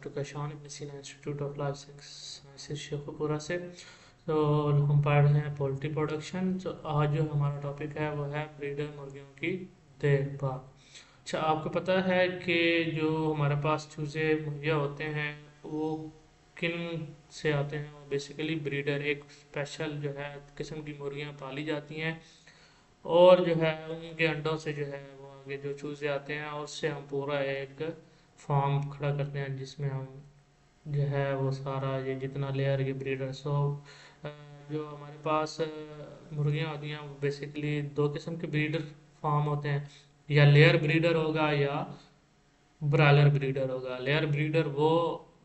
Doctor कशान इब्न सीना institute of life sciences Sheikhupura से। तो हम पढ़ रहे हैं पोल्ट्री प्रोडक्शन। तो आज जो हमारा टॉपिक है वो है ब्रीडर मुर्गियों की देखभाल। अच्छा, आपको पता है कि जो हमारे पास चूज़े मुहैया होते हैं वो किन से आते हैं? वो बेसिकली ब्रीडर, एक स्पेशल जो है किस्म की मुर्गियाँ पाली जाती हैं और जो है उनके अंडों से जो है वो आगे जो चूज़े आते हैं और उससे हम पूरा एक फार्म खड़ा करते हैं जिसमें हम जो है वो सारा ये जितना लेयर ये ब्रीडर। सो जो हमारे पास मुर्गियाँ होती हैं वो बेसिकली दो किस्म के ब्रीडर फार्म होते हैं, या लेयर ब्रीडर होगा या ब्रायलर ब्रीडर होगा। लेयर ब्रीडर वो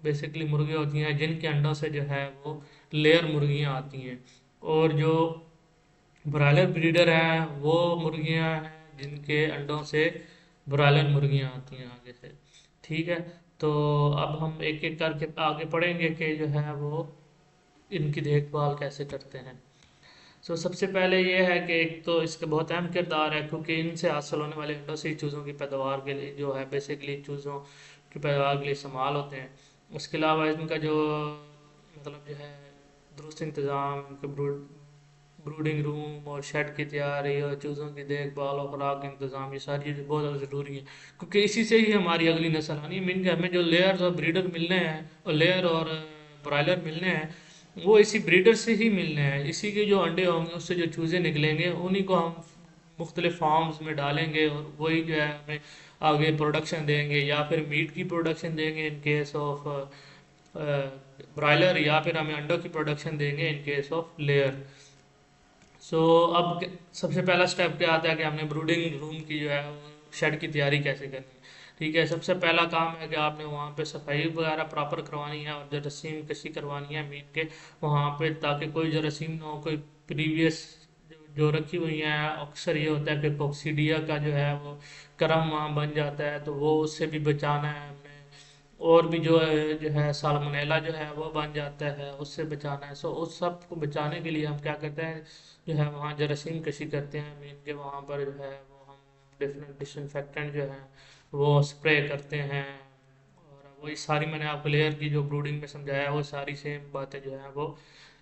बेसिकली मुर्गियाँ होती हैं जिनके अंडों से जो है वो लेयर मुर्गियाँ आती हैं, और जो ब्रायलर ब्रीडर हैं वो मुर्गियां हैं जिनके अंडों से ब्रायलर मुर्गियां आती हैं आगे से। ठीक है, तो अब हम एक एक करके आगे पढ़ेंगे कि जो है वो इनकी देखभाल कैसे करते हैं। सबसे पहले ये है कि एक तो इसका बहुत अहम किरदार है, क्योंकि इनसे हासिल होने वाले अंडों से ही चूज़ों की पैदावार के लिए जो है बेसिकली चूज़ों की पैदावार के लिए इस्तेमाल होते हैं। उसके अलावा इनका जो मतलब जो है दुरुस्त इंतज़ाम, इनके ब्रूडिंग रूम और शेड की तैयारी और चूज़ों की देखभाल और खुराक का इंतज़ाम, ये सारी चीज़ें बहुत ज़्यादा ज़रूरी है, क्योंकि इसी से ही हमारी अगली नस्ल आनी है। मीन के हमें जो लेयर्स और ब्रीडर मिलने हैं और लेयर और ब्रॉयलर मिलने हैं वो इसी ब्रीडर से ही मिलने हैं। इसी के जो अंडे होंगे उससे जो चूज़े निकलेंगे उन्हीं को हम मुख्तलिफ फार्म्स में डालेंगे और वही जो है हमें आगे प्रोडक्शन देंगे, या फिर मीट की प्रोडक्शन देंगे इन केस ऑफ ब्रॉयलर, या फिर हमें अंडों की प्रोडक्शन देंगे इन केस ऑफ लेयर। अब सबसे पहला स्टेप क्या आता है कि हमने ब्रूडिंग रूम की जो है शेड की तैयारी कैसे करनी है। ठीक है, सबसे पहला काम है कि आपने वहाँ पे सफाई वगैरह प्रॉपर करवानी है और जरासीम कशी करवानी है मीट के वहाँ पे, ताकि कोई जरासीम ना हो, कोई प्रीवियस जो रखी हुई हैं। अक्सर ये होता है कि कोक्सीडिया का जो है वो करम वहाँ बन जाता है, तो वो उससे भी बचाना है हमें। और भी जो है साल्मोनेला जो है वो बन जाता है, उससे बचाना है। उस सब को बचाने के लिए हम क्या करते हैं, जो है वहाँ जरासीम कशी करते हैं मीन के वहाँ पर जो है वो हम डिफरेंट डिसइंफेक्टेंट जो है वो स्प्रे करते हैं। और वही सारी मैंने आपको लेयर की जो ब्रूडिंग में समझाया वो सारी सेम बातें जो है वो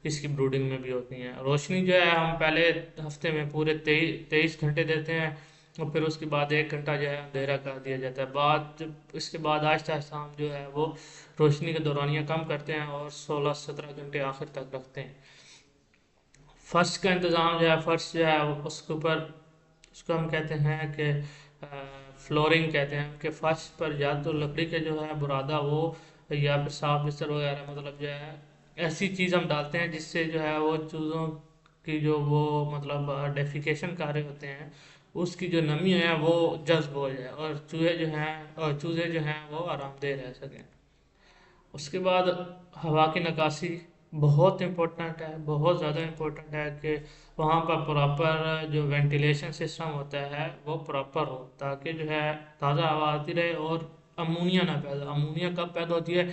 इसकी ब्रूडिंग में भी होती हैं। रोशनी जो है हम पहले हफ्ते में पूरे 23 घंटे देते हैं, और फिर उसके बाद 1 घंटा जो है अंधेरा कर दिया जाता है। इसके बाद आहिस्ता आहिस्ता हम जो है वो रोशनी के दौरानियाँ कम करते हैं और 16-17 घंटे आखिर तक रखते हैं। फर्श का इंतज़ाम जो है, फर्श जो है उसके ऊपर उसको हम कहते हैं कि फ्लोरिंग कहते हैं कि फर्श पर या तो लकड़ी के जो है बुरादा वो, या फिर साफ बिस्तर वगैरह, मतलब जो है ऐसी चीज़ हम डालते हैं जिससे जो है वो चूज़ों की जो वो मतलब डेफिकेशन कर रहे होते हैं उसकी जो नमी है वो जज्ब हो जाए और चूज़े जो हैं वो आरामदेह रह सकें। उसके बाद हवा की निकासी बहुत इम्पोर्टेंट है, बहुत ज़्यादा इम्पोर्टेंट है कि वहाँ पर प्रॉपर जो वेंटिलेशन सिस्टम होता है वो प्रॉपर हो, ताकि जो है ताज़ा हवा आती रहे और अमोनिया ना पैदा। अमोनिया कब पैदा होती है?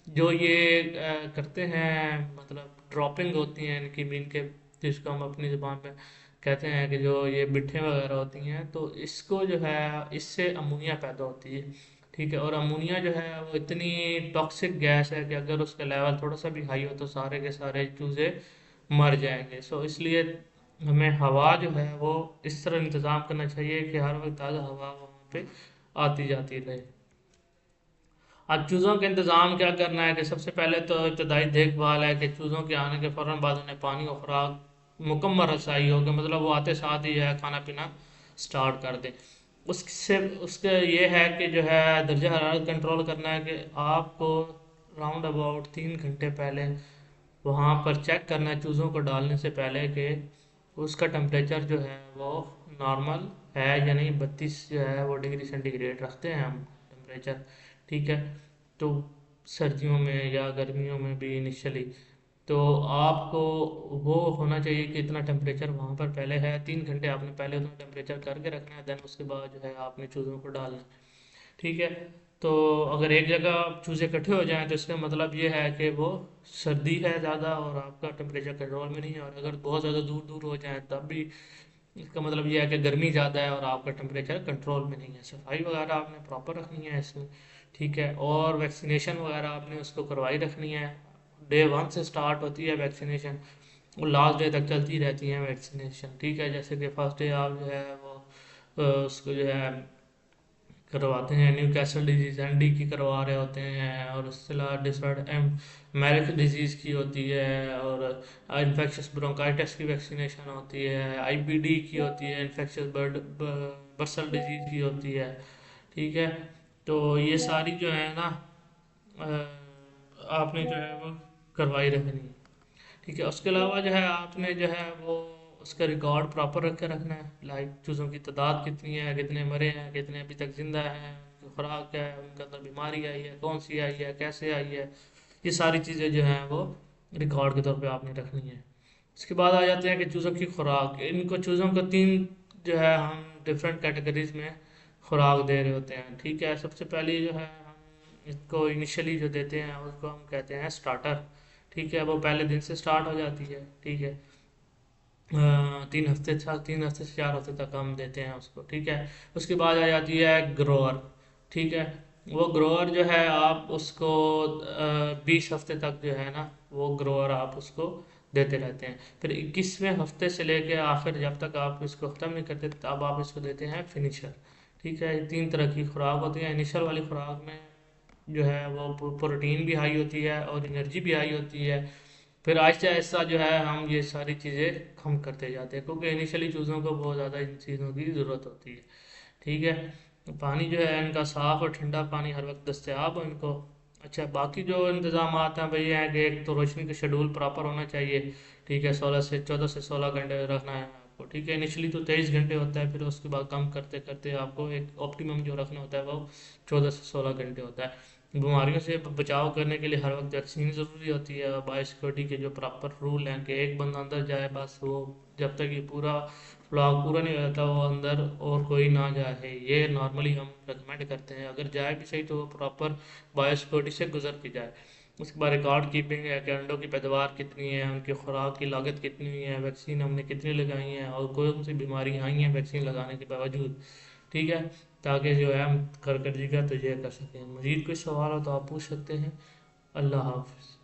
जो ये करते हैं, मतलब ड्रॉपिंग होती हैं इनकी मीन के, जिसको हम अपनी ज़ुबान में कहते हैं कि जो ये बिट्ठें वगैरह होती हैं, तो इसको जो है इससे अमोनिया पैदा होती है। ठीक है, और अमोनिया जो है वो इतनी टॉक्सिक गैस है कि अगर उसका लेवल थोड़ा सा भी हाई हो तो सारे के सारे चूज़े मर जाएंगे। इसलिए हमें हवा जो है वो इस तरह इंतज़ाम करना चाहिए कि हर वक्त ताज़ा हवा वहाँ पे आती जाती रहे। अब चूज़ों के इंतज़ाम क्या करना है कि सबसे पहले तो इब्तदाई देखभाल है कि चूज़ों के आने के फ़ौरन बाद उन्हें पानी और खुराक मुकम्मल रसाई हो, कि मतलब वो आते साथ ही जो है खाना पीना स्टार्ट कर दें। उससे उसके ये है कि जो है दर्जा हरारत कंट्रोल करना है कि आपको राउंड अबाउट 3 घंटे पहले वहाँ पर चेक करना है चूज़ों को डालने से पहले कि उसका टेम्परेचर जो है वो नॉर्मल है या नहीं। 32 जो है वो डिग्री सेंटीग्रेड रखते हैं हम टेम्परेचर। ठीक है, तो सर्दियों में या गर्मियों में भी इनिशियली तो आपको वो होना चाहिए कि इतना टेम्परेचर वहाँ पर पहले है। 3 घंटे आपने पहले उतना टेम्परेचर करके रखना है, देन उसके बाद जो है आपने चूज़ों को डालना है। ठीक है, तो अगर एक जगह चूज़े इकट्ठे हो जाएं तो इसका मतलब ये है कि वो सर्दी है ज़्यादा और आपका टेम्परेचर कंट्रोल में नहीं है, और अगर बहुत ज़्यादा दूर दूर हो जाए तब भी इसका मतलब ये है कि गर्मी ज़्यादा है और आपका टेम्परेचर कंट्रोल में नहीं है। सफाई वगैरह आपने प्रॉपर रखनी है इसमें। ठीक है। और वैक्सीनेशन वगैरह आपने उसको करवाई रखनी है। डे 1 से स्टार्ट होती है वैक्सीनेशन, वो लास्ट डे तक चलती रहती हैं वैक्सीनेशन, ठीक है। जैसे कि फर्स्ट डे आप जो है वो उसको जो है करवाते हैं न्यू कैसल डिजीज एनडी की करवा रहे होते हैं, और उसके अलावा डिसऑर्डर मैरिक डिजीज़ की होती है, और इन्फेक्शस ब्रोंकाइटिस की वैक्सीनेशन होती है, आईबीडी की होती है, इन्फेक्शस बर्ड बर्सल डिजीज़ की होती है, ठीक है। तो ये सारी जो है ना आपने जो है वो करवाई रखनी है, ठीक है। उसके अलावा जो है आपने जो है वो उसका रिकॉर्ड प्रॉपर रख के रखना है, लाइक चूज़ों की तादाद कितनी है, कितने मरे हैं, कितने अभी तक जिंदा हैं, उनकी खुराक क्या है, उनके अंदर बीमारी आई है, कौन सी आई है, कैसे आई है, ये सारी चीज़ें जो हैं वो रिकॉर्ड के तौर पे आपने रखनी है। इसके बाद आ जाते हैं कि चूज़ों की खुराक। इनको चूज़ों को 3 जो है हम डिफरेंट कैटेगरीज में खुराक दे रहे होते हैं, ठीक है। सबसे पहली जो है हम इसको इनिशियली जो देते हैं उसको हम कहते हैं स्टार्टर, ठीक है। वो पहले दिन से स्टार्ट हो जाती है, ठीक है। 3 हफ्ते से 4 हफ्ते तक हम देते हैं उसको, ठीक है। उसके बाद आ जाती है ग्रोअर, ठीक है। वो ग्रोअर जो है आप उसको 20 हफ्ते तक जो है ना वो ग्रोअर आप उसको देते रहते हैं। फिर 21वें हफ्ते से लेके आखिर जब तक आप इसको ख़त्म नहीं करते तब आप इसको देते हैं फिनिशर, ठीक है। ये 3 तरह की खुराक होती है। इनिशियल वाली खुराक में जो है वो प्रोटीन भी हाई होती है और एनर्जी भी हाई होती है। फिर आहिस्ता आहिस्ता जो है हम ये सारी चीज़ें कम करते जाते हैं, क्योंकि इनिशियली चूज़ों को बहुत ज़्यादा इन चीज़ों की ज़रूरत होती है, ठीक है। तो पानी जो है इनका साफ़ और ठंडा पानी हर वक्त दस्तयाब हो इनको। अच्छा, बाकी जो इंतज़ाम हैं भाई हैं कि एक तो रोशनी का शेड्यूल प्रॉपर होना चाहिए, ठीक है। 14 से 16 घंटे रखना है आपको, ठीक है। इनिशियली तो 23 घंटे होता है, फिर उसके बाद कम करते करते आपको एक ऑप्टिमम जो रखना होता है वो 14 से 16 घंटे होता है। बीमारियों से बचाव करने के लिए हर वक्त वैक्सीन ज़रूरी होती है, और बायोसिक्योरिटी के जो प्रॉपर रूल हैं कि एक बंदा अंदर जाए बस, वो जब तक ये पूरा फ्लॉग पूरा नहीं हो जाता वो अंदर और कोई ना जाए, ये नॉर्मली हम रिकमेंड करते हैं। अगर जाए भी सही तो वो प्रॉपर बायोसिक्योरिटी से गुजर के जाए। उसके बाद रिकॉर्ड कीपिंग है कि अंडों की पैदावार कितनी है, उनकी खुराक की लागत कितनी हुई है, वैक्सीन हमने कितनी लगाई हैं, और कौन सी बीमारी आई हैं वैक्सीन लगाने के बावजूद, ठीक है। ताकि जो है हम कर जी का तो ये कर सकें। मज़ीद कोई सवाल हो तो आप पूछ सकते हैं। अल्लाह हाफ़िज़।